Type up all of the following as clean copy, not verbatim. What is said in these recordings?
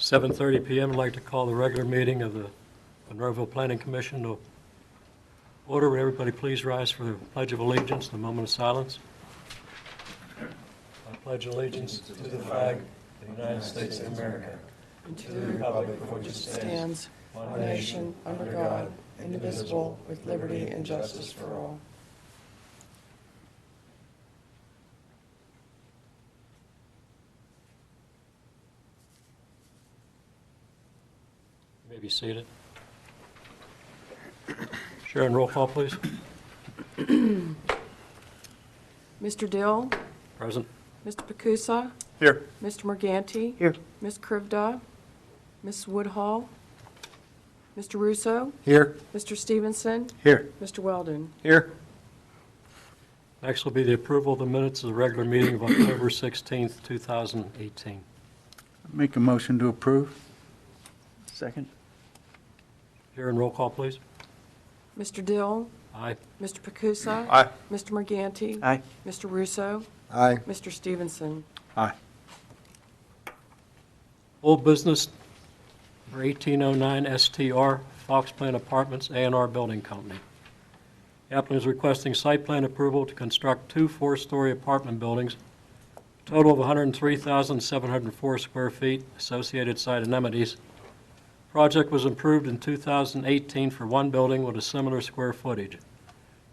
7:30 p.m. I'd like to call the regular meeting of the Monroeville Planning Commission to order. Would everybody please rise for the Pledge of Allegiance, the moment of silence. I pledge allegiance to the flag of the United States of America and to the republic for which it stands, one nation, under God, indivisible, with liberty and justice for all. You may be seated. Sharon, roll call, please. Mr. Dill? Present. Mr. Pacusa? Here. Mr. Morganti? Here. Ms. Krivda? Ms. Woodhall? Mr. Russo? Here. Mr. Stevenson? Here. Mr. Weldon? Here. Next will be the approval of the minutes of the regular meeting of October 16th, 2018. Make a motion to approve. Second. Sharon, roll call, please. Mr. Dill? Aye. Mr. Pacusa? Aye. Mr. Morganti? Aye. Mr. Russo? Aye. Mr. Stevenson? Aye. Old business for 1809 STR, Fox Plan Apartments, A&R Building Company. The applicant is requesting site plan approval to construct two 4-story apartment buildings, total of 103,704 square feet, associated site amenities. Project was approved in 2018 for one building with a similar square footage.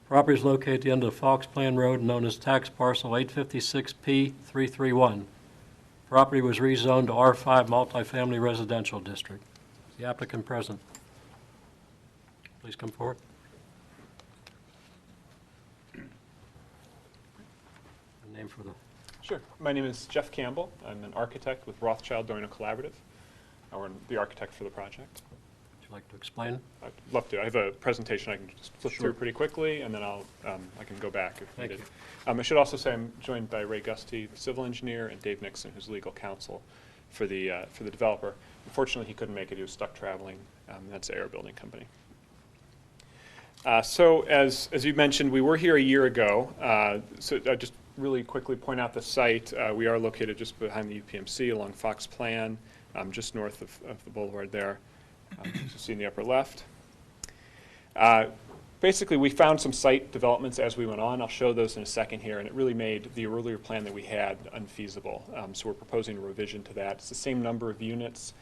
Property is located at the end of Fox Plan Road, known as tax parcel 856P331. Property was rezoned to R5 multifamily residential district. Is the applicant present? Please come forward. The name for the... Sure. My name is Jeff Campbell. I'm an architect with Rothschild Dorno Collaborative. We're the architect for the project. Would you like to explain? I'd love to. I have a presentation I can just flip Sure. through pretty quickly, and then I can go back if Thank needed. you. I should also say I'm joined by Ray Gusty, the civil engineer, and Dave Nixon, who's legal counsel for the developer. Unfortunately, he couldn't make it. He was stuck traveling. That's the Air Building Company. So as you mentioned, we were here a year ago. So I just really quickly point out the site. We are located just behind the UPMC along Fox Plan, just north of the boulevard there, as you see in the upper left. Basically, we found some site developments as we went on. I'll show those in a second here, and it really made the earlier plan that we had unfeasible. So we're proposing a revision to that. It's the same number of units.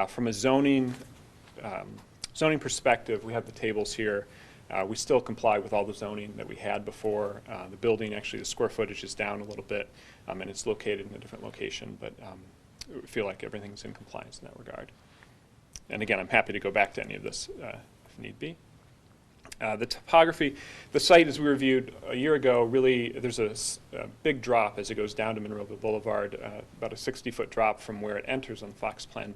From a zoning perspective, we have the tables here. We still comply with all the zoning that we had before. The building, actually, the square footage is down a little bit, and it's located in a different location, but we feel like everything's in compliance in that regard. And again, I'm happy to go back to any of this if need be. The topography, the site as we reviewed a year ago, really there's a big drop as it goes down to Monroeville Boulevard, about a 60-foot drop from where it enters on Fox Plan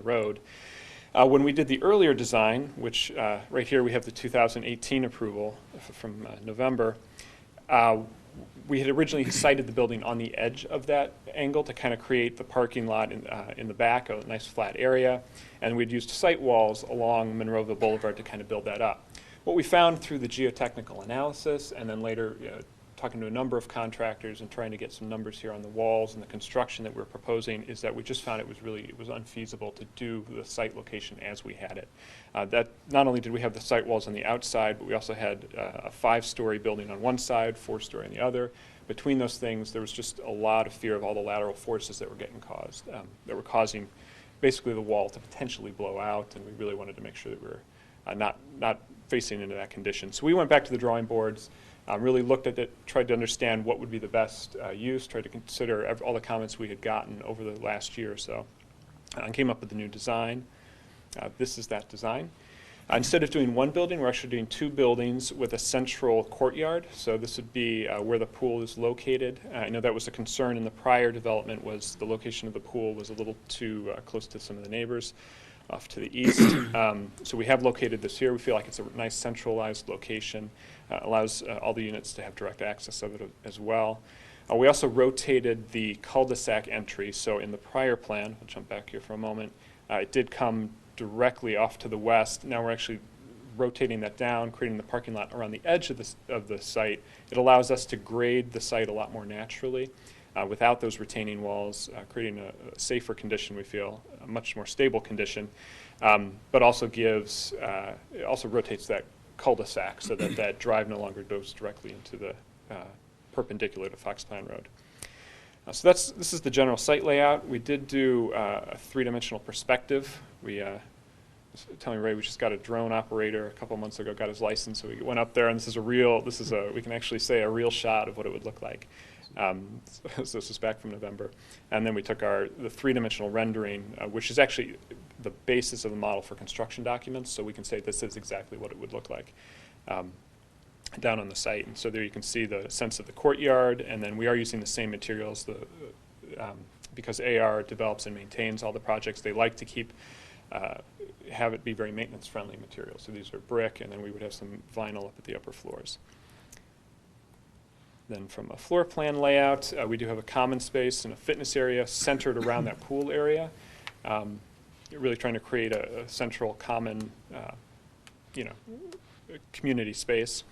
Road. When we did the earlier design, which right here we have the 2018 approval from November, we had originally sited the building on the edge of that angle to kind of create the parking lot in the back, a nice flat area, and we'd used site walls along Monroeville Boulevard to kind of build that up. What we found through the geotechnical analysis and then later talking to a number of contractors and trying to get some numbers here on the walls and the construction that we're proposing is that we just found it was unfeasible to do the site location as we had it. That not only did we have the site walls on the outside, but we also had a 5-story building on one side, 4-story on the other. Between those things, there was just a lot of fear of all the lateral forces that were getting caused, that were causing basically the wall to potentially blow out, and we really wanted to make sure that we were not facing into that condition. So we went back to the drawing boards, really looked at it, tried to understand what would be the best use, tried to consider all the comments we had gotten over the last year or so, and came up with the new design. This is that design. Instead of doing one building, we're actually doing two buildings with a central courtyard. So this would be where the pool is located. I know that was a concern in the prior development, was the location of the pool was a little too close to some of the neighbors off to the east. So we have located this here. We feel like it's a nice centralized location. Allows all the units to have direct access of it as well. We also rotated the cul-de-sac entry. So in the prior plan, I'll jump back here for a moment, it did come directly off to the west. Now we're actually rotating that down, creating the parking lot around the edge of the site. It allows us to grade the site a lot more naturally. without those retaining walls, creating a safer condition, we feel, a much more stable condition, but also gives, it also rotates that cul-de-sac so that that drive no longer goes directly into the perpendicular to Fox Plant Road. So this is the general site layout. We did do a three-dimensional perspective. We was telling Ray we just got a drone operator a couple months ago, got his license, so we went up there, and we can actually say a real shot of what it would look like. So this is back from November. And then we took the three-dimensional rendering, which is actually the basis of the model for construction documents, so we can say this is exactly what it would look like down on the site. And so there you can see the sense of the courtyard, and then we are using the same materials. Because AR develops and maintains all the projects, they like to keep have it be very maintenance-friendly materials. So these are brick, and then we would have some vinyl up at the upper floors. Then from a floor plan layout, we do have a common space and a fitness area centered around that pool area. Really trying to create a central common, community space.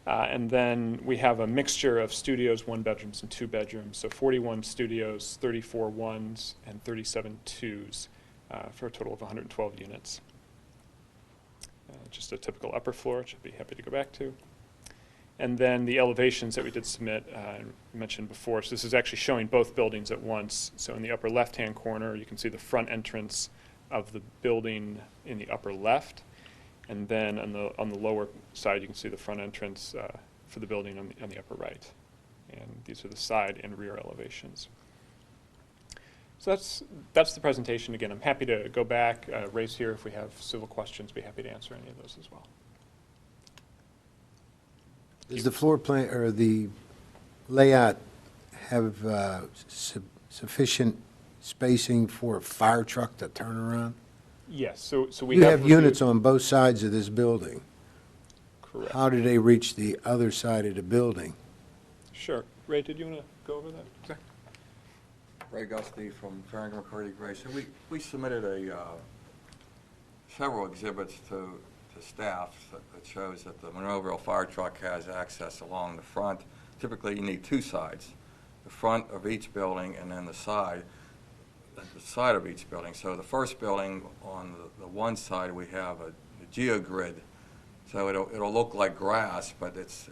And then we have a mixture of studios, 1 bedrooms, and 2 bedrooms. So 41 studios, 34 ones, and 37 twos for a total of 112 units. Just a typical upper floor, which I'd be happy to go back to. And then the elevations that we did submit, I mentioned before. So this is actually showing both buildings at once. So in the upper left-hand corner, you can see the front entrance of the building in the upper left. And then on the lower side, you can see the front entrance for the building on the upper right. And these are the side and rear elevations. So that's the presentation. Again, I'm happy to go back, Ray's here if we have civil questions, be happy to answer any of those as well. Does the floor plan or the layout have sufficient spacing for a fire truck to turn around? Yes, so we You have have units on both sides of this building. Correct. How do they reach the other side of the building? Sure. Ray, did you want to go over that? Exactly. Ray Gusty from Farringham McCurdy Gray. So we submitted several exhibits to staff that shows that the Monroeville fire truck has access along the front. Typically, you need 2 sides, the front of each building and then the side of each building. So the first building, on the one side, we have a geogrid. So it'll look like grass, but it's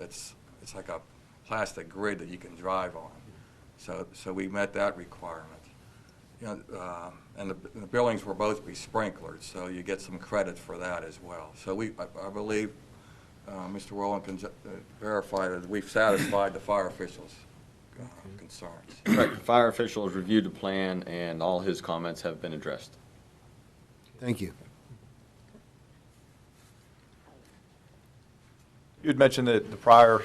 like a plastic grid that you can drive on. So we met that requirement. And the buildings will both be sprinklered, so you get some credit for that as well. So I believe Mr. Rowland can verify that we've satisfied the fire officials' concerns. Right, the fire official has reviewed the plan and all his comments have been addressed. Thank you. You had mentioned that the prior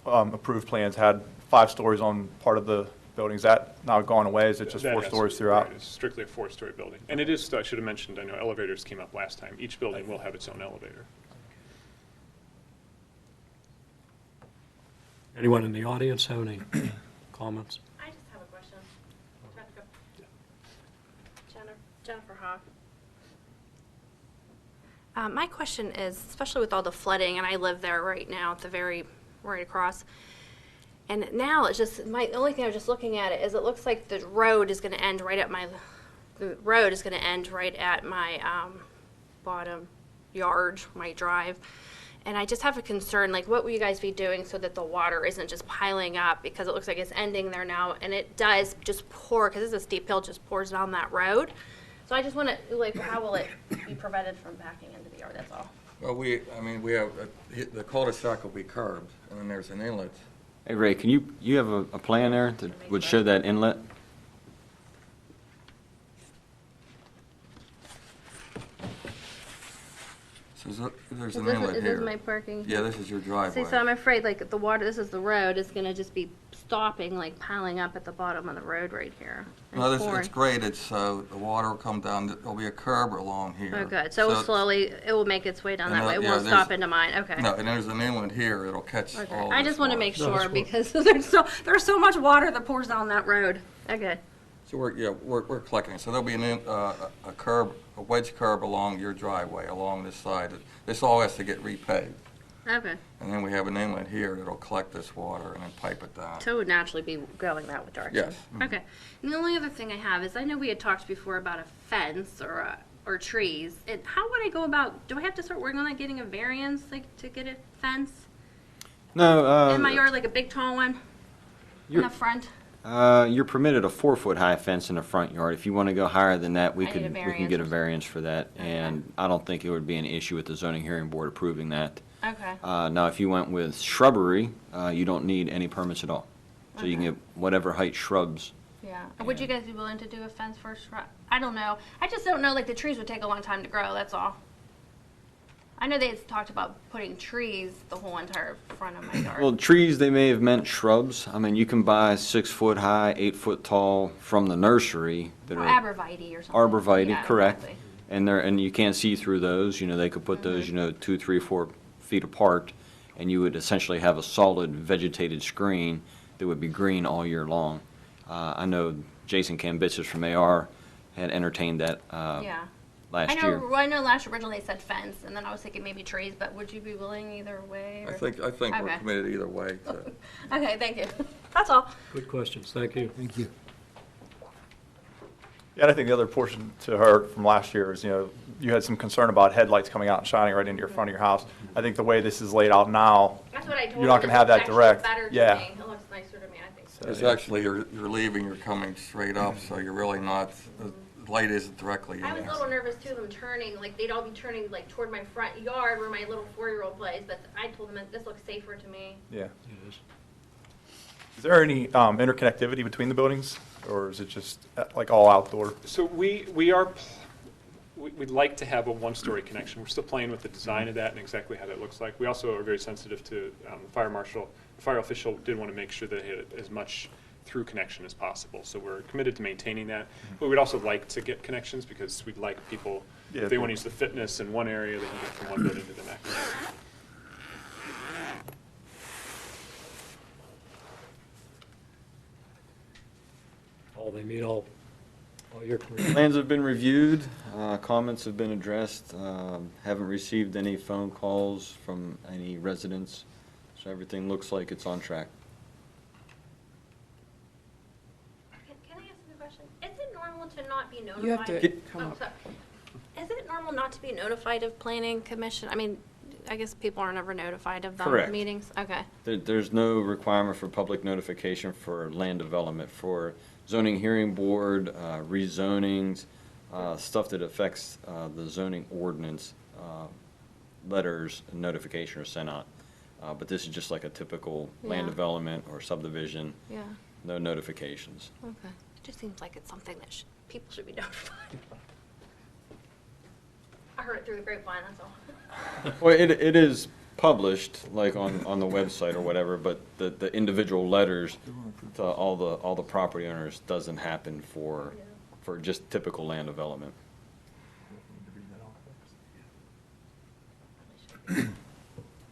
approved plans had 5 stories on part of the building. Is that now gone away? Is it just 4 stories throughout? Right, it's strictly a 4-story building. And it is, I should have mentioned, I know elevators came up last time. Each building will have its own elevator. Anyone in the audience have any comments? I just have a question. Jennifer Hawk. My question is, especially with all the flooding, and I live there right now at the right across, and now it's just, the only thing I was just looking at it is it looks like the road is going to end right at my bottom yard, my drive. And I just have a concern, like, what will you guys be doing so that the water isn't just piling up? Because it looks like it's ending there now, and it does just pour, because it's a steep hill, just pours down that road. So I just want to, like, how will it be prevented from backing into the yard, that's all. Well, we have, the cul-de-sac will be curbed, and then there's an inlet. Hey, Ray, can you have a plan there that would show that inlet? So there's an inlet Is here. this my parking? Yeah, this is your driveway. See, so I'm afraid, like, the water, this is the road, is going to just be stopping, like, piling up at the bottom of the road right here. No, it's graded, so the water will come down. There'll be a curb along here. Oh, good. So it will make its way down that way. It yeah, won't stop into mine. Okay. No, and there's an inlet here. It'll catch Okay. all I this just want to water. make No, sure that's because there's so much water that pours down that road. Okay. So we're collecting. So there'll be a curb, a wedge curb along your driveway, along this side. This all has to get repaved. Okay. And then we have an inlet here that'll collect this water and then pipe it down. So it would naturally be going that direction. Yes. Okay. And the only other thing I have is I know we had talked before about a fence or trees. And how would I go about? Do I have to start working on that, getting a variance like to get a fence No, in my yard, like a big tall one in the front? you're permitted a 4-foot high fence in the front yard. If you want to go higher than that, we I need a can variance get a or something. variance for that. Okay. And I don't think it would be an issue with the zoning hearing board approving that. Okay. Now, if you went with shrubbery, you don't need any permits at all. So you can Okay. get whatever height shrubs. Yeah. Would you guys be willing to do a fence for a shrub? I don't know. I just don't know. Like the trees would take a long time to grow. That's all. I know they had talked about putting trees the whole entire front of my yard. Well, trees, they may have meant shrubs. I mean, you can buy 6-foot high, 8-foot tall from the nursery that or are arborvitae or something. arborvitae, Yeah, correct. exactly. And you can't see through those. They could put those, 2, 3, 4 feet apart, and you would essentially have a solid vegetated screen that would be green all year long. I know Jason Kambitsis from AR had entertained that Yeah. last year. I know last originally they said fence, and then I was thinking maybe trees, but would you be willing either way? I or- think we're Okay. committed either way. Okay, thank you. That's all. Good questions, thank you. Thank you. Yeah, and I think the other portion to her from last year is, you had some concern about headlights coming out and shining right into your front of your house. I think the way this is laid out now, That's what I told You're not him. gonna have that It's actually direct. better to Yeah. me. It looks nicer to me, I think. It's actually, you're leaving, you're coming straight up, so you're really not, the light isn't directly in I was a there. little nervous too, them turning, like they'd all be turning like toward my front yard where my little 4-year-old plays, but I told them that this looks safer to me. yeah. It is. Is there any interconnectivity between the buildings, or is it just like all outdoor? So we'd like to have a one-story connection. We're still playing with the design of that and exactly how that looks like. We also are very sensitive to the fire marshal. The fire official did want to make sure that they had as much through connection as possible. So we're committed to maintaining that. But we'd also like to get connections because we'd like people, Yeah. if they want to use the fitness in one area, they can get from one building to the next. They meet all your Plans have been reviewed, comments have been addressed, haven't received any phone calls from any residents, so everything looks like it's on track. Can I ask you a question? Is it normal to not be notified? You have to come Oh, up. sorry. Is it normal not to be notified of planning commission? I mean, I guess people are never notified of Correct. the meetings. Okay. There's no requirement for public notification for land development, for zoning hearing board, rezonings, stuff that affects the zoning ordinance, letters and notification are sent out. But this is just like a typical land Yeah. development or subdivision, Yeah. no notifications. Okay. It just seems like it's something that people should be notified. I heard it through the grapevine, that's all. Well, it is published, like on the website or whatever, but the individual letters to all the property owners doesn't happen for just typical land development.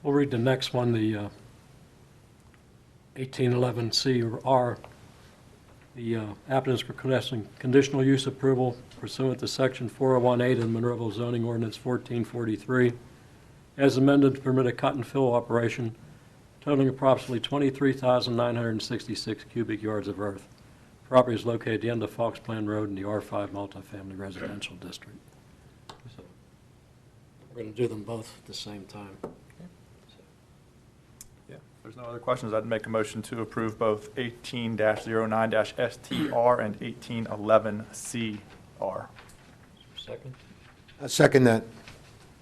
We'll read the next one, the 1811CR. The applicants requesting conditional use approval pursuant to Section 4018 of the Monroeville Zoning Ordinance 1443, as amended to permit a cut and fill operation totaling approximately 23,966 cubic yards of earth. Property is located at the end of Fox Plan Road in the R5 multifamily residential district. So we're going to do them both at the same time. Yeah. If there's no other questions, I'd make a motion to approve both 18-09-STR and 1811CR. Second. I second that.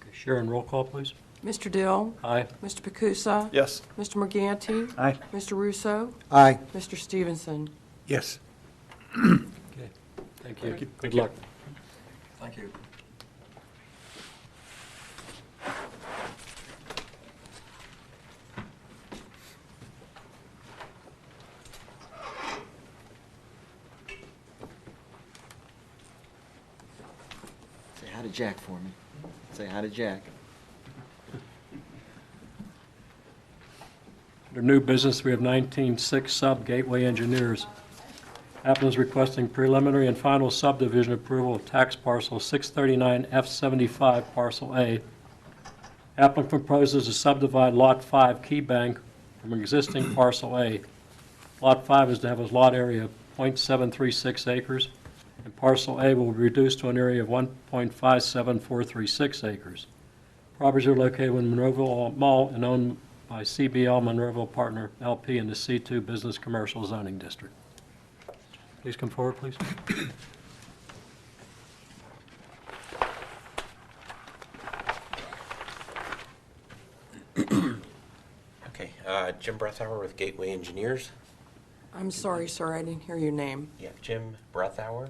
Okay, Sharon, roll call, please. Mr. Dill? Aye. Mr. Pacusa? Yes. Mr. Morganti? Aye. Mr. Russo? Aye. Mr. Stevenson? Yes. Okay, thank you. Thank you. Good luck. Thank you. Say hi to Jack for me. Say hi to Jack. Under new business, we have 19-6 Sub Gateway Engineers. Applicants requesting preliminary and final subdivision approval of tax parcel 639F75 Parcel A, Applicant proposes to subdivide Lot 5 Key Bank from existing parcel A. Lot 5 is to have a lot area of .736 acres, and parcel A will be reduced to an area of 1.57436 acres. Properties are located in Monroeville Mall and owned by CBL Monroeville Partner LP in the C2 Business Commercial Zoning District. Please come forward, please. Okay, Jim Breathauer with Gateway Engineers. I'm sorry, sir, I didn't hear your name. Yeah, Jim Breathauer,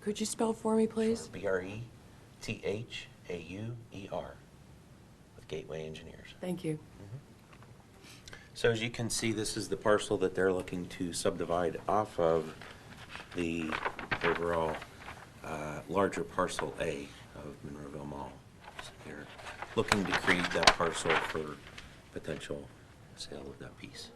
Could you spell for me, please? Breathauer, with Gateway Engineers. Thank you. So as you can see, this is the parcel that they're looking to subdivide off of the overall larger parcel A of Monroeville Mall. So they're looking to create that parcel for potential sale of that piece.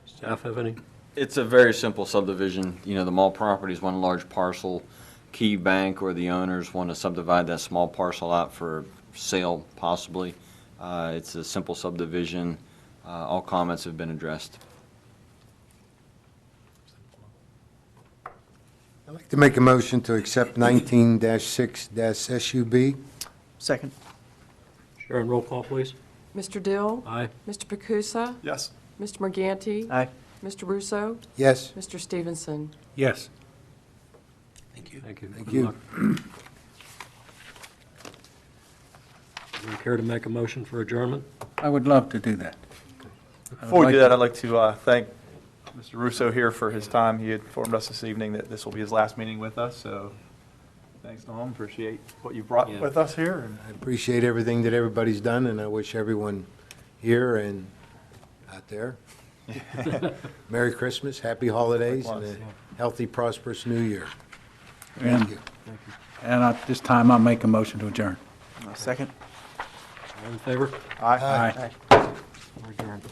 Staff have any? It's a very simple subdivision. You know, the mall property is one large parcel. Key Bank or the owners want to subdivide that small parcel out for sale, possibly. It's a simple subdivision. All comments have been addressed. I'd like to make a motion to accept 19-6-SUB. Second. Sharon, roll call, please. Mr. Dill? Aye. Mr. Pacusa? Yes. Mr. Morganti? Aye. Mr. Russo? Yes. Mr. Stevenson? Yes. Thank you. Thank you. Thank Good you. luck. Would you care to make a motion for adjournment? I would love to do that. Before we do that, I'd like to thank Mr. Russo here for his time. He had informed us this evening that this will be his last meeting with us, so thanks to him. Appreciate what you brought Yeah. with us here. And I appreciate everything that everybody's done, and I wish everyone here and out there Merry Christmas, Happy Holidays, and a healthy, prosperous New Year. And, Thank you. and at this time, I'll make a motion to adjourn. second. All in favor? Aye. Aye. We're adjourned.